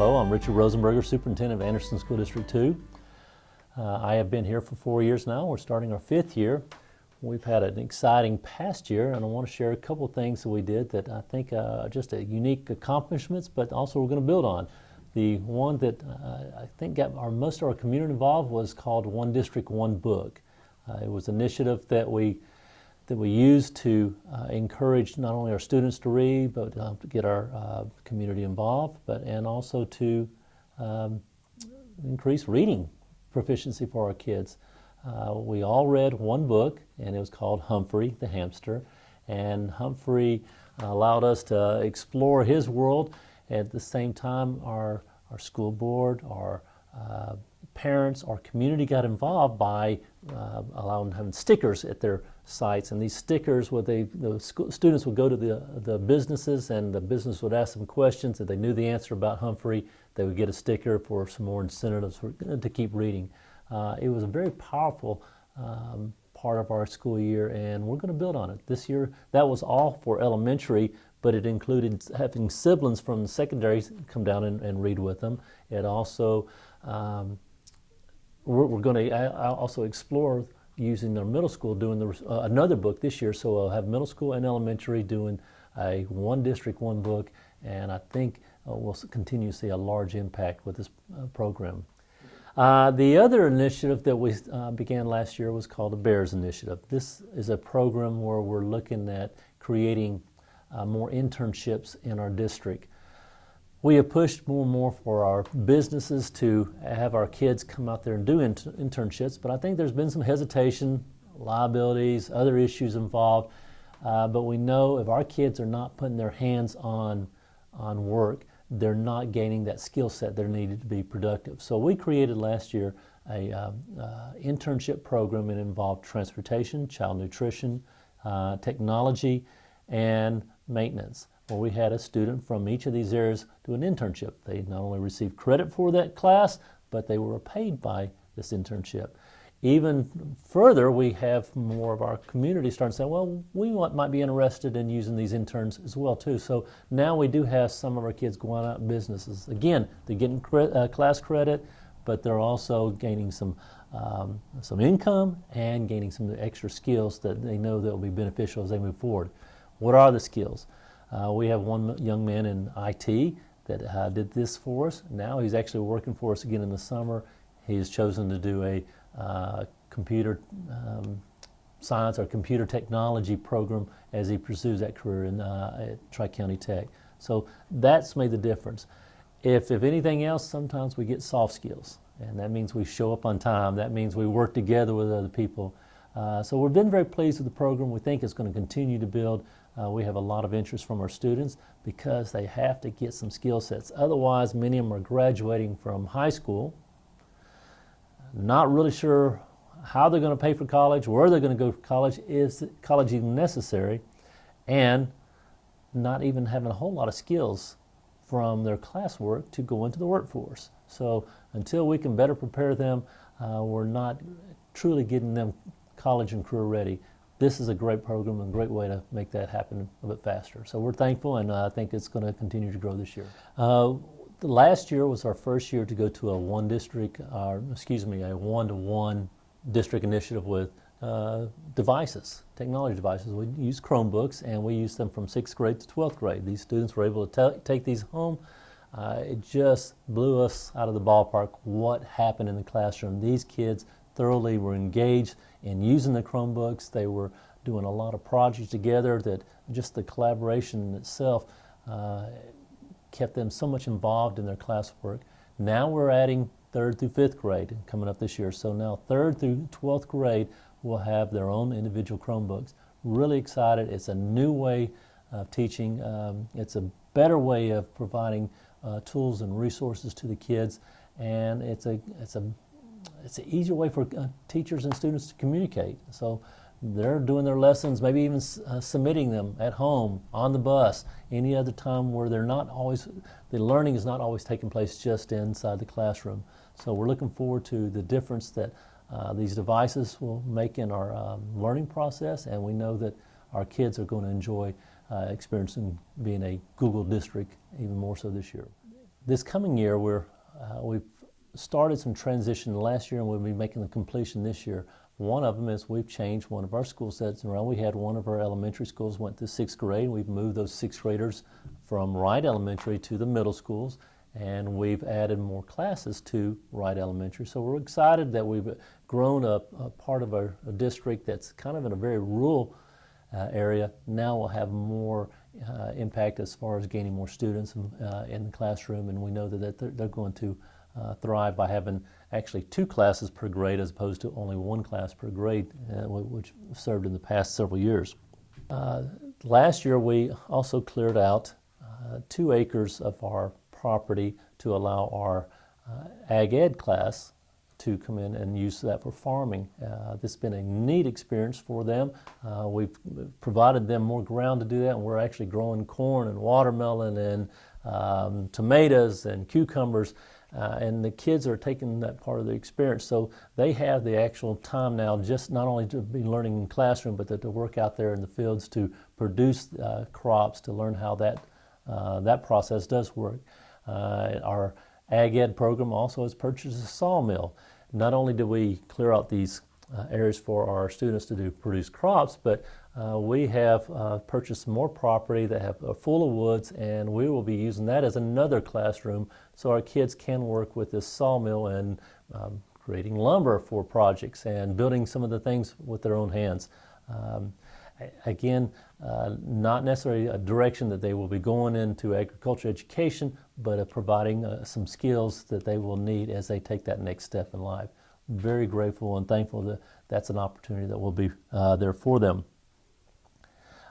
Hello, I'm Richard Rosenberger, Superintendent of Anderson School District 2. I have been here for 4 years now. We're starting our 5th year. We've had an exciting past year, and I want to share a couple of things that we did that I think are just a unique accomplishments, but also we're going to build on. The one that I think got most of our community involved was called One District, One Book. It was an initiative that we used to encourage not only our students to read, but to get our community involved, and also to increase reading proficiency for our kids. We all read one book, and it was called Humphrey the Hamster. And Humphrey allowed us to explore his world. At the same time, our school board, our parents, our community got involved by allowing them having stickers at their sites. And these stickers, the students would go to the businesses, and the business would ask them questions. If they knew the answer about Humphrey, they would get a sticker for some more incentives to keep reading. It was a very powerful part of our school year, and we're going to build on it. This year, that was all for elementary, but it included having siblings from the secondary come down and read with them. It also, we're going to also explore using their middle school, doing another book this year. So we'll have middle school and elementary doing a One District, One Book, and I think we'll continue to see a large impact with this program. The other initiative that we began last year was called the Bears Initiative. This is a program where we're looking at creating more internships in our district. We have pushed more and more for our businesses to have our kids come out there and do internships, but I think there's been some hesitation, liabilities, other issues involved. But we know if our kids are not putting their hands on work, they're not gaining that skill set they're needed to be productive. So we created last year a internship program. It involved transportation, child nutrition, technology, and maintenance, where we had a student from each of these areas do an internship. They not only received credit for that class, but they were paid by this internship. Even further, we have more of our community starting to say, well, we might be interested in using these interns as well too. So now we do have some of our kids going out in businesses. Again, they're getting class credit, but they're also gaining some income and gaining some extra skills that they know that will be beneficial as they move forward. What are the skills? We have one young man in IT that did this for us. Now he's actually working for us again in the summer. He's chosen to do a computer science or computer technology program as he pursues that career at Tri-County Tech. So that's made the difference. If anything else, sometimes we get soft skills, and that means we show up on time. That means we work together with other people. So we've been very pleased with the program. We think it's going to continue to build. We have a lot of interest from our students because they have to get some skill sets. Otherwise, many of them are graduating from high school, not really sure how they're going to pay for college, where they're going to go to college, is college even necessary, and not even having a whole lot of skills from their classwork to go into the workforce. So until we can better prepare them, we're not truly getting them college and career ready. This is a great program and a great way to make that happen a bit faster. So we're thankful, and I think it's going to continue to grow this year. Last year was our first year to go to a one-to-one district initiative with devices, technology devices. We used Chromebooks, and we used them from 6th grade to 12th grade. These students were able to take these home. It just blew us out of the ballpark what happened in the classroom. These kids thoroughly were engaged in using the Chromebooks. They were doing a lot of projects together that just the collaboration in itself kept them so much involved in their classwork. Now we're adding 3rd through 5th grade coming up this year. So now 3rd through 12th grade will have their own individual Chromebooks. Really excited. It's a new way of teaching. It's a better way of providing tools and resources to the kids, and it's an easier way for teachers and students to communicate. So they're doing their lessons, maybe even submitting them at home, on the bus, any other time where the learning is not always taking place just inside the classroom. So we're looking forward to the difference that these devices will make in our learning process, and we know that our kids are going to enjoy experiencing being a Google district even more so this year. This coming year, we've started some transition last year, and we'll be making the completion this year. One of them is we've changed one of our school sets around. We had one of our elementary schools went to sixth grade. We've moved those sixth graders from Wright Elementary to the middle schools, and we've added more classes to Wright Elementary. So we're excited that we've grown up a part of our district that's kind of in a very rural area. Now we'll have more impact as far as gaining more students in the classroom, and we know that they're going to thrive by having actually 2 classes per grade as opposed to only 1 class per grade, which served in the past several years. Last year we also cleared out 2 acres of our property to allow our Ag Ed class to come in and use that for farming. This has been a neat experience for them. We've provided them more ground to do that, and we're actually growing corn and watermelon and tomatoes and cucumbers, and the kids are taking that part of the experience. So they have the actual time now, just not only to be learning in classroom, but to work out there in the fields to produce crops, to learn how that process does work. Our Ag Ed program also has purchased a sawmill. Not only do we clear out these areas for our students to produce crops, but we have purchased more property that are full of woods, and we will be using that as another classroom so our kids can work with this sawmill and creating lumber for projects and building some of the things with their own hands. Again, not necessarily a direction that they will be going into agriculture education, but providing some skills that they will need as they take that next step in life. Very grateful and thankful that that's an opportunity that will be there for them.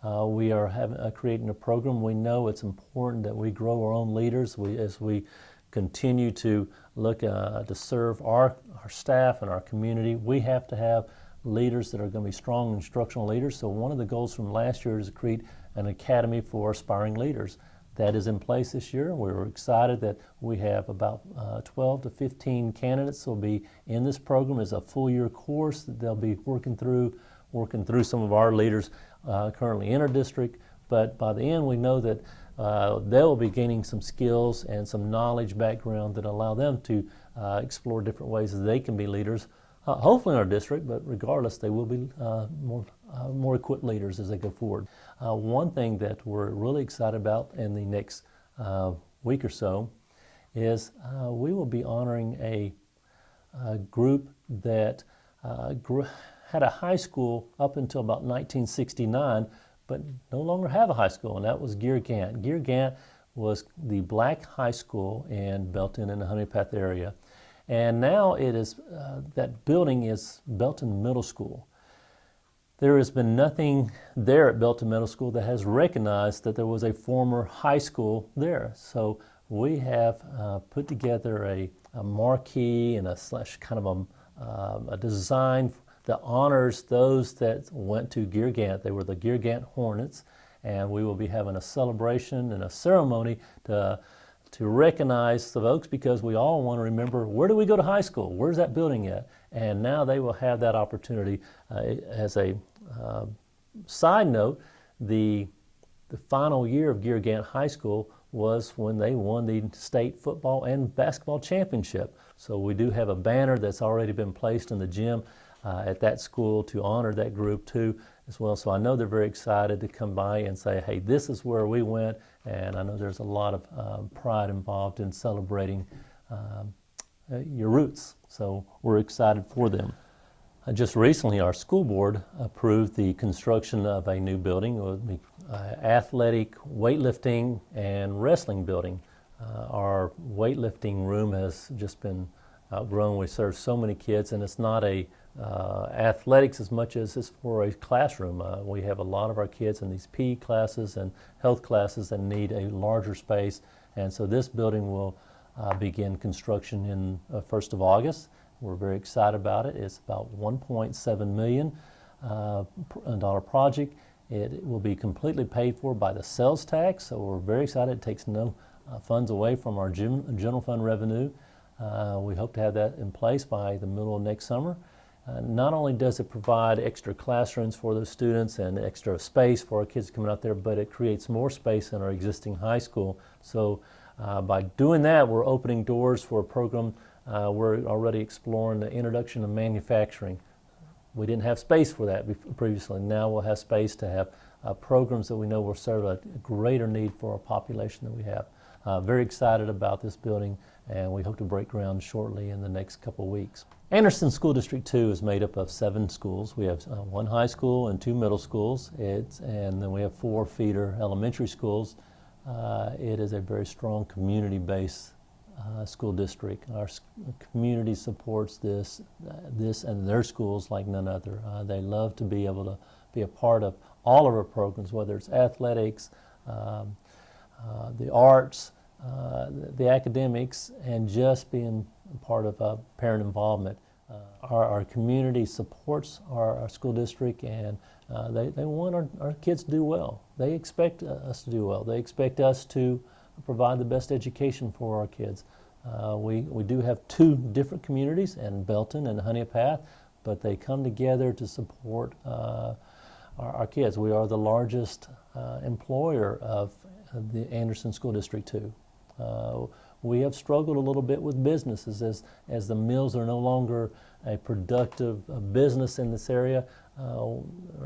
We are creating a program. We know it's important that we grow our own leaders as we continue to look to serve our staff and our community. We have to have leaders that are going to be strong instructional leaders. So one of the goals from last year is to create an academy for aspiring leaders. That is in place this year. We're excited that we have about 12 to 15 candidates who will be in this program. It's a full year course that they'll be working through some of our leaders currently in our district. But by the end, we know that they'll be gaining some skills and some knowledge background that allow them to explore different ways that they can be leaders. Hopefully in our district, but regardless, they will be more equipped leaders as they go forward. One thing that we're really excited about in the next week or so is we will be honoring a group that had a high school up until about 1969, but no longer have a high school, and that was Gear Gant. Gear Gant was the black high school in Belton in the Honeypath area. And now it is, that building is Belton Middle School. There has been nothing there at Belton Middle School that has recognized that there was a former high school there. So we have put together a marquee and a design that honors those that went to Gear Gant. They were the Gear Gant Hornets, and we will be having a celebration and a ceremony to recognize the folks, because we all want to remember, where do we go to high school? Where's that building at? And now they will have that opportunity. As a side note, the final year of Gear Gant High School was when they won the state football and basketball championship. So we do have a banner that's already been placed in the gym at that school to honor that group too as well. So I know they're very excited to come by and say, hey, this is where we went. And I know there's a lot of pride involved in celebrating your roots. So we're excited for them. Just recently, our school board approved the construction of a new building. It would be athletic, weightlifting, and wrestling building. Our weightlifting room has just been outgrown. We serve so many kids, and it's not a athletics as much as it's for a classroom. We have a lot of our kids in these PE classes and health classes that need a larger space, and so this building will begin construction in 1st of August. We're very excited about it. It's about $1.7 million project. It will be completely paid for by the sales tax, so we're very excited. It takes no funds away from our general fund revenue. We hope to have that in place by the middle of next summer. Not only does it provide extra classrooms for those students and extra space for our kids coming out there, but it creates more space in our existing high school. So By doing that, we're opening doors for a program. We're already exploring the introduction of manufacturing. We didn't have space for that previously. Now we'll have space to have programs that we know will serve a greater need for our population that we have. Very excited about this building, and we hope to break ground shortly in the next couple of weeks. Anderson School District 2 is made up of 7 schools. We have 1 high school and 2 middle schools, and then we have 4 feeder elementary schools. It is a very strong community-based school district. Our community supports this and their schools like none other. They love to be able to be a part of all of our programs, whether it's athletics, the arts, the academics, and just being part of parent involvement. Our community supports our school district, and they want our kids to do well. They expect us to do well. They expect us to provide the best education for our kids. We do have 2 different communities, in Belton and Honea Path, but they come together to support our kids. We are the largest employer of the Anderson School District 2. We have struggled a little bit with businesses as the mills are no longer a productive business in this area.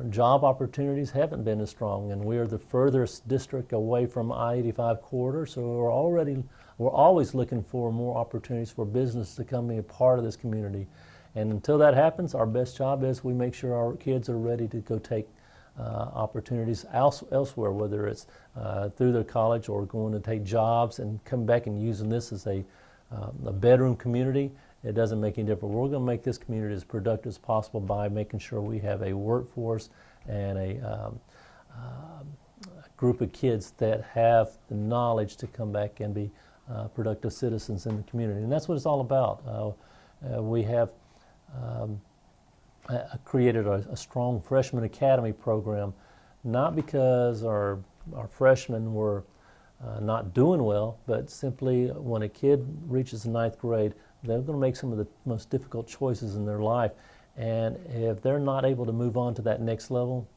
Job opportunities haven't been as strong, and we are the furthest district away from I-85 corridor, so we're always looking for more opportunities for business to come be a part of this community. And until that happens, our best job is we make sure our kids are ready to go take opportunities elsewhere, whether it's through their college or going to take jobs and come back and using this as a bedroom community. It doesn't make any difference. We're going to make this community as productive as possible by making sure we have a workforce and a group of kids that have the knowledge to come back and be productive citizens in the community. And that's what it's all about. We have created a strong freshman academy program, not because our freshmen were not doing well, but simply when a kid reaches the 9th grade, they're going to make some of the most difficult choices in their life. And if they're not able to move on to that next level,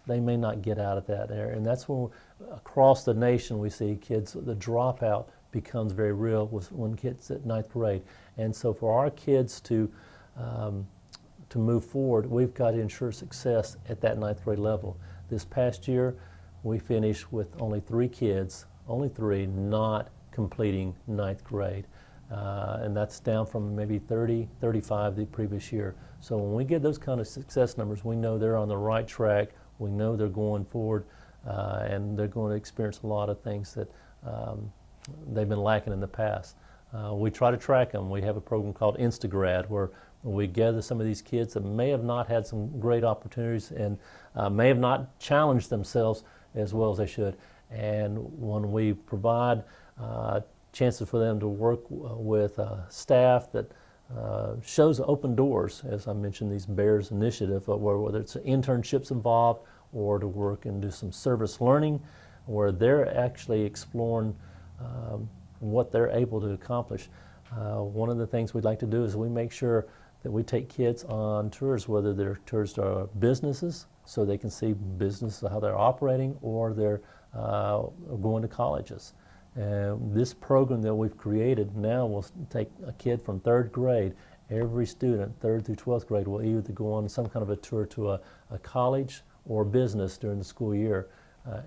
they may not get out of that area. And that's when across the nation we see kids, the dropout becomes very real when kids at 9th grade. And so for our kids to move forward, we've got to ensure success at that 9th grade level. This past year, we finished with only 3 kids, only 3, not completing 9th grade. And that's down from maybe 30, 35 the previous year. So when we get those kind of success numbers, we know they're on the right track. We know they're going forward, and they're going to experience a lot of things that they've been lacking in the past. We try to track them. We have a program called Instagrad where we gather some of these kids that may have not had some great opportunities and may have not challenged themselves as well as they should. And when we provide chances for them to work with staff that shows open doors, as I mentioned, these BEARS initiative, whether it's internships involved or to work and do some service learning, where they're actually exploring what they're able to accomplish. One of the things we'd like to do is we make sure that we take kids on tours, whether they're tours to our businesses, so they can see businesses, how they're operating, or they're going to colleges. This program that we've created now will take a kid from 3rd grade. Every student, 3rd through 12th grade, will either go on some kind of a tour to a college or business during the school year.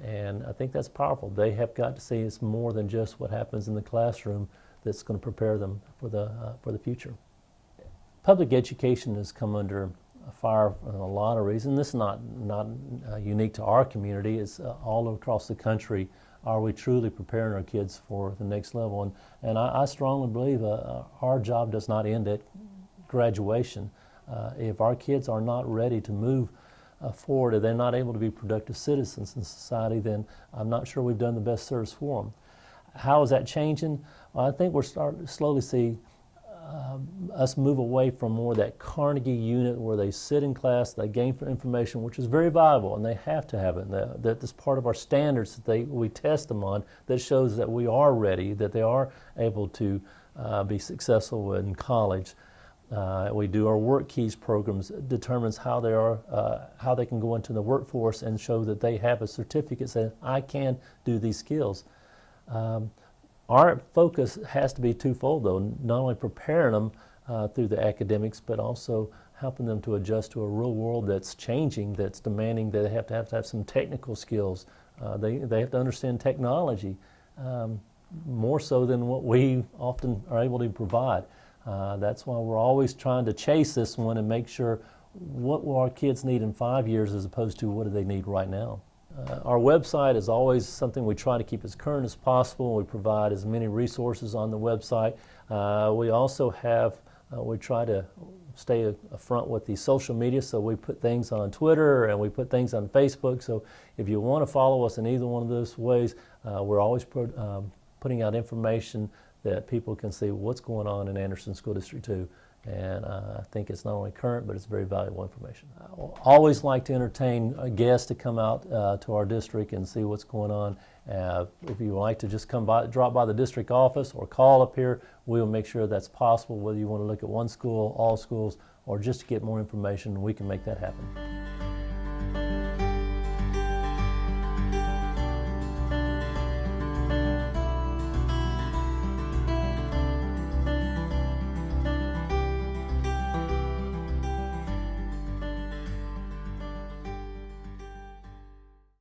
And I think that's powerful. They have got to see it's more than just what happens in the classroom that's going to prepare them for the future. Public education has come under fire for a lot of reasons. This is not unique to our community. It's all across the country. Are we truly preparing our kids for the next level? And I strongly believe our job does not end at graduation. If our kids are not ready to move forward, if they're not able to be productive citizens in society, then I'm not sure we've done the best service for them. How is that changing? Well, I think we're starting to slowly see us move away from more of that Carnegie unit where they sit in class, they gain information, which is very valuable, and they have to have it. That's part of our standards that we test them on that shows that we are ready, that they are able to be successful in college. We do our Work Keys programs, determines how they can go into the workforce and show that they have a certificate saying, I can do these skills. Our focus has to be twofold, though, not only preparing them through the academics, but also helping them to adjust to a real world that's changing, that's demanding that they have to have some technical skills. They have to understand technology more so than what we often are able to provide. That's why we're always trying to chase this one and make sure what will our kids need in 5 years as opposed to what do they need right now. Our website is always something we try to keep as current as possible. We provide as many resources on the website. We also have, we try to stay upfront with the social media, so we put things on Twitter and we put things on Facebook. So if you want to follow us in either one of those ways, we're always putting out information that people can see what's going on in Anderson School District 2. And I think it's not only current, but it's very valuable information. I always like to entertain guests to come out to our district and see what's going on. If you would like to just drop by the district office or call up here, we'll make sure that's possible, whether you want to look at one school, all schools, or just to get more information, we can make that happen.